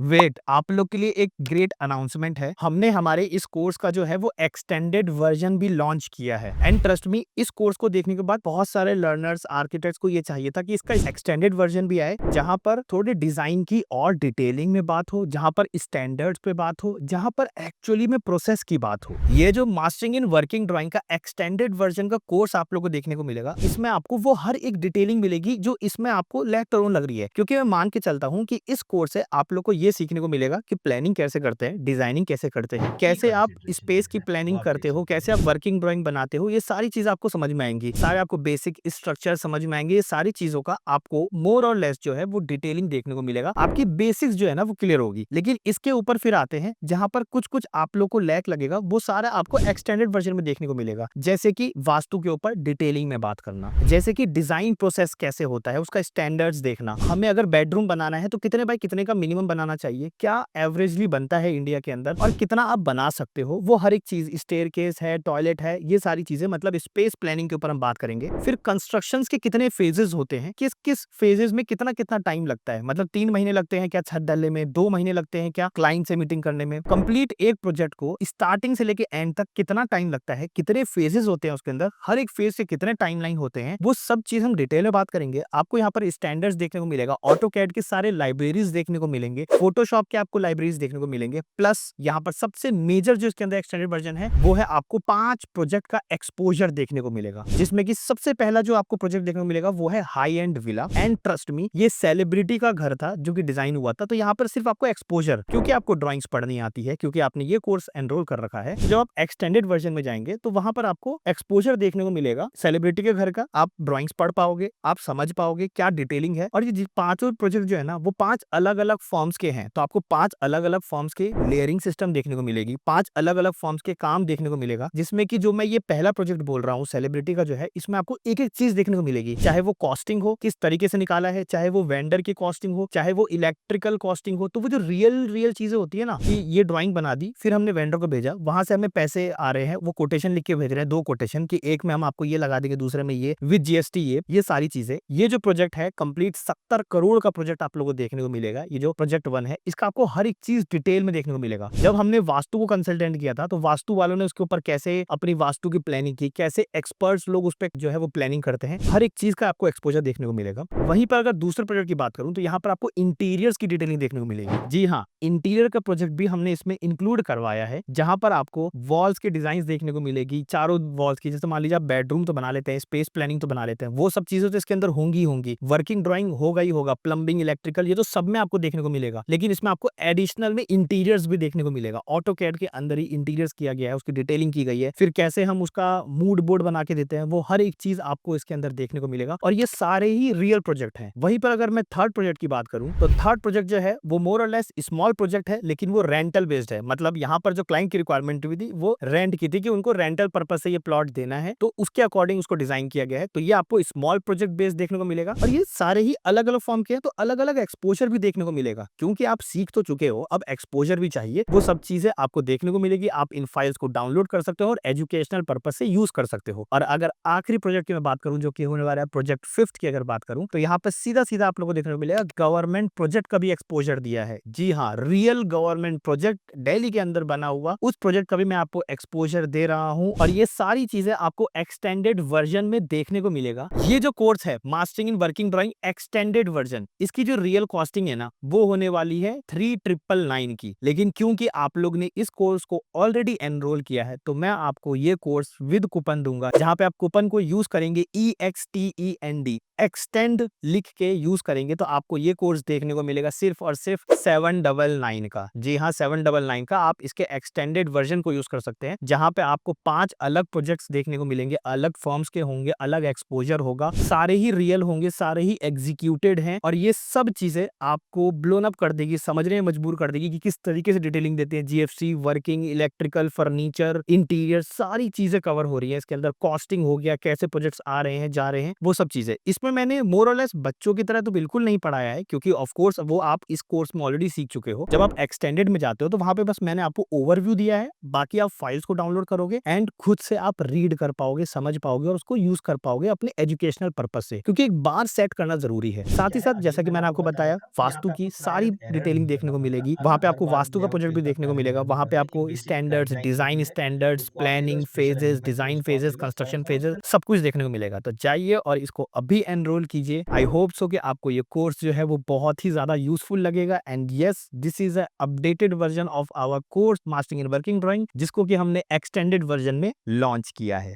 Wait, आप लोग के लिए एक ग्रेट अनाउंसमेंट है। हमने हमारे इस कोर्स का जो है वो एक्सटेंडेड वर्जन भी लॉन्च किया है एंड ट्रस्ट मी, इस कोर्स को देखने के बाद बहुत सारे लर्नर्स, आर्किटेक्ट्स को ये चाहिए था कि इसका एक्सटेंडेड वर्जन भी आए, जहां पर थोड़े डिजाइन की और डिटेलिंग में बात हो, जहां पर स्टैंडर्ड्स पे बात हो, जहां पर एक्चुअली में प्रोसेस की बात हो। ये जो मास्टरिंग इन वर्किंग ड्राइंग का एक्सटेंडेड वर्जन का कोर्स आप लोग को देखने को मिलेगा, इसमें आपको वो हर एक डिटेलिंग मिलेगी जो इसमें आपको लैक लग रही है। क्योंकि मैं मान के चलता हूं कि इस कोर्स से आप लोग को ये सीखने को मिलेगा कि प्लानिंग कैसे करते हैं, डिजाइनिंग कैसे करते हैं, की कैसे आप कंसिडरेशन स्पेस जो की है वो प्लानिंग आप दे करते हो, सकते कैसे हैं। आप जी। वर्किंग ड्राइंग बनाते हो, ये सारी चीजें आपको समझ में आएंगी, सारे आपको बेसिक स्ट्रक्चर समझ में आएंगे। ये सारी चीजों का आपको मोर और लेस जो है वो डिटेलिंग देखने को मिलेगा। आपकी बेसिक्स जो है ना वो क्लियर होगी। लेकिन इसके ऊपर फिर आते हैं जहां पर कुछ कुछ आप लोग को लैक लगेगा, वो सारा आपको एक्सटेंडेड वर्जन में देखने को मिलेगा। जैसे कि वास्तु के ऊपर डिटेलिंग में बात करना, जैसे कि डिजाइन प्रोसेस कैसे होता है, उसका स्टैंडर्ड्स देखना, हमें अगर बेडरूम बनाना है तो कितने बाय कितने का मिनिमम बनाना चाहिए, क्या एवरेजली बनता है इंडिया के अंदर और कितना आप बना सकते हो, वो हर एक चीज, स्टेयरकेस है, टॉयलेट है, ये सारी चीजें, मतलब स्पेस प्लानिंग के ऊपर हम बात करेंगे। फिर कंस्ट्रक्शंस के कितने फेजेस होते हैं, किस किस फेजेस में कितना कितना टाइम लगता है, मतलब 3 महीने लगते हैं क्या छत डालने में, 2 महीने लगते हैं क्या क्लाइंट से मीटिंग करने में, कंप्लीट एक प्रोजेक्ट को स्टार्टिंग से लेके एंड तक कितना टाइम लगता है, कितने फेजेस होते हैं उसके अंदर, हर एक फेज से कितने टाइमलाइन होते हैं, वो सब चीज हम डिटेल में बात करेंगे। आपको यहाँ पर स्टैंडर्ड्स देखने को मिलेगा, ऑटो कैड के सारे लाइब्रेरीज देखने को मिलेंगे, फोटोशॉप के आपको लाइब्रेरीज देखने को मिलेंगे, प्लस यहाँ पर सबसे मेजर जो इसके अंदर एक्सटेंडेड वर्जन है वो है आपको 5 प्रोजेक्ट का एक्सपोजर देखने को मिलेगा, जिसमें कि सबसे पहला जो आपको प्रोजेक्ट देखने को मिलेगा वो है high and villa. And trust me, ये सेलिब्रिटी का घर था जो कि डिजाइन हुआ था। तो यहाँ पर सिर्फ आपको एक्सपोजर, क्योंकि आपको ड्राइंग्स पढ़नी आती है, क्योंकि आपने ये कोर्स एनरोल कर रखा है, जब आप एक्सटेंडेड वर्जन में जाएंगे तो वहां पर आपको एक्सपोजर देखने को मिलेगा सेलिब्रिटी के घर का। आप ड्राइंग्स पढ़ पाओगे, आप समझ पाओगे क्या डिटेलिंग है। और ये पांचों प्रोजेक्ट जो है ना वो 5 अलग अलग फॉर्म्स के हैं, तो आपको 5 अलग अलग फॉर्म्स के लेयरिंग सिस्टम देखने को मिलेगी, 5 अलग अलग फॉर्म्स के काम देखने को मिलेगा। जिसमें कि जो मैं ये पहला प्रोजेक्ट बोल रहा हूँ सेलिब्रिटी का जो है, इसमें आपको एक एक चीज देखने को मिलेगी, चाहे वो कॉस्टिंग हो किस तरीके से निकाला है, चाहे वो वेंडर की कॉस्टिंग हो, चाहे वो इलेक्ट्रिकल कॉस्टिंग हो। तो वो जो रियल रियल चीजें होती है ना, कि ये ड्राइंग बना दी, फिर हमने वेंडर को भेजा, वहां से हमें पैसे आ रहे हैं, वो कोटेशन लिख के भेज रहे हैं, 2 कोटेशन की, एक में हम आपको ये लगा देंगे, दूसरे में ये विद जीएसटी, ये सारी चीजें। ये जो प्रोजेक्ट है कंप्लीट 70 करोड़ का प्रोजेक्ट आप लोगों को देखने को मिलेगा। ये जो प्रोजेक्ट 1 है, इसका आपको हर एक चीज डिटेल में देखने को मिलेगा। जब हमने वास्तु को कंसल्टेंट किया था तो वास्तु वालों ने उसके ऊपर कैसे अपनी वास्तु की प्लानिंग की, कैसे एक्सपर्ट्स लोग उस पर जो है वो प्लानिंग करते हैं, हर एक चीज का आपको एक्सपोजर देखने को मिलेगा। वहीं पर अगर दूसरे प्रोजेक्ट की बात करूं तो यहाँ पर आपको इंटीरियर्स की डिटेलिंग देखने को मिलेगी। जी हाँ, इंटीरियर का प्रोजेक्ट भी हमने इसमें इंक्लूड करवाया है, जहां पर आपको वॉल्स के डिजाइन देखने को मिलेगी, चारों वॉल्स की। जैसे मान लीजिए आप बेडरूम तो बना लेते हैं, स्पेस प्लानिंग तो बना लेते हैं, वो सब चीजें तो इसके अंदर होंगी होंगी, वर्किंग ड्राइंग होगा ही होगा, प्लम्बिंग, इलेक्ट्रिकल, ये तो सब में आपको देखने को मिलेगा। लेकिन इसमें आपको एडिशनल में इंटीरियर्स भी देखने को मिलेगा। ऑटो कैड के अंदर ही इंटीरियर्स किया गया है, उसकी डिटेलिंग की गई है, फिर कैसे हम उसका मूड बोर्ड बना के देते हैं, वो हर एक चीज आपको इसके अंदर देखने को मिलेगा। और ये सारे ही रियल प्रोजेक्ट हैं। वहीं पर अगर मैं थर्ड प्रोजेक्ट की बात करूं तो थर्ड प्रोजेक्ट जो है वो मोर और लेस स्मॉल प्रोजेक्ट है, लेकिन वो रेंटल बेस्ड है। मतलब यहाँ पर जो क्लाइंट की रिक्वायरमेंट हुई थी वो रेंट की थी, कि उनको रेंटल पर्पज से ये प्लॉट देना है, तो उसके अकॉर्डिंग उसको डिजाइन किया गया है। तो ये आपको स्मॉल प्रोजेक्ट बेस्ड देखने को मिलेगा। और ये सारे ही अलग अलग फॉर्म के हैं, तो अलग अलग एक्सपोजर भी देखने को मिलेगा। क्योंकि आप सीख तो चुके हो, अब एक्सपोजर भी चाहिए, वो सब चीजें आपको देखने को मिलेगी। आप इन फाइल्स को डाउनलोड कर सकते हो और एजुकेशनल पर्पज से यूज कर सकते हो। और अगर आखिरी प्रोजेक्ट की मैं बात करूं जो कि होने वाला है प्रोजेक्ट 5th की अगर बात करूं, तो यहाँ पर सीधा सीधा आप लोगों को देखने को मिलेगा गवर्नमेंट प्रोजेक्ट का भी एक्सपोजर दिया है। जी हाँ, रियल गवर्नमेंट प्रोजेक्ट दिल्ली के अंदर बना हुआ, उस प्रोजेक्ट का भी मैं आपको एक्सपोजर दे रहा हूं। और ये सारी चीजें आपको एक्सटेंडेड वर्जन में देखने को मिलेगा। ये जो कोर्स है mastering in working drawing extended version, इसकी जो रियल कॉस्टिंग है ना वो होने वाली है 3999 की। लेकिन क्योंकि आप लोग ने इस कोर्स को ऑलरेडी एनरोल किया है, तो मैं आपको ये कोर्स विद कूपन दूंगा, जहां पे आप कूपन को यूज करेंगे EXTEND, एक्सटेंड लिख के यूज करेंगे, तो आपको ये कोर्स देखने को मिलेगा सिर्फ और सिर्फ 799 का। जी हाँ, 799 का। आप इसके एक्सटेंडेड वर्जन को यूज कर सकते हैं, जहां पे आपको 5 अलग प्रोजेक्ट्स देखने को मिलेंगे, अलग फॉर्म्स के होंगे, अलग एक्सपोजर होगा, सारे ही रियल होंगे, सारे ही एग्जीक्यूटेड हैं। और ये सब चीजें आपको ब्लोन अप कर देगी, समझने में मजबूर कर देगी कि किस तरीके से डिटेलिंग देते हैं। GFC, working, electrical, furniture, interior, सारी चीजें कवर हो रही है इसके अंदर। कॉस्टिंग हो गया, कैसे प्रोजेक्ट्स आ रहे हैं जा रहे हैं, वो सब चीजें इसमें इसमें मैंने मोर और लेस बच्चों की तरह तो बिल्कुल नहीं पढ़ाया है, क्योंकि ऑफ कोर्स वो आप इस कोर्स में ऑलरेडी सीख चुके हो। जब आप एक्सटेंडेड में जाते हो तो वहां पे बस मैंने आपको ओवरव्यू दिया है, बाकी आप फाइल्स को डाउनलोड करोगे एंड खुद से आप रीड कर पाओगे, समझ पाओगे और उसको यूज कर पाओगे अपने एजुकेशनल पर्पज से, क्योंकि एक बार सेट करना जरूरी है। साथ ही साथ जैसा कि मैंने आपको बताया, वास्तु की सारी डिटेलिंग देखने को मिलेगी, वहां पे आपको वास्तु का प्रोजेक्ट भी देखने को मिलेगा, वहां पे आपको standards, design standards, planning phases, design phases, construction phases, सब कुछ देखने को मिलेगा। तो जाइए और इसको अभी एनरोल कीजिए। आई होप सो कि आपको ये कोर्स जो है वो बहुत ही ज्यादा यूजफुल लगेगा। And yes, this is a updated version of our course mastering in working drawing, जिसको कि हमने एक्सटेंडेड वर्जन में लॉन्च किया है।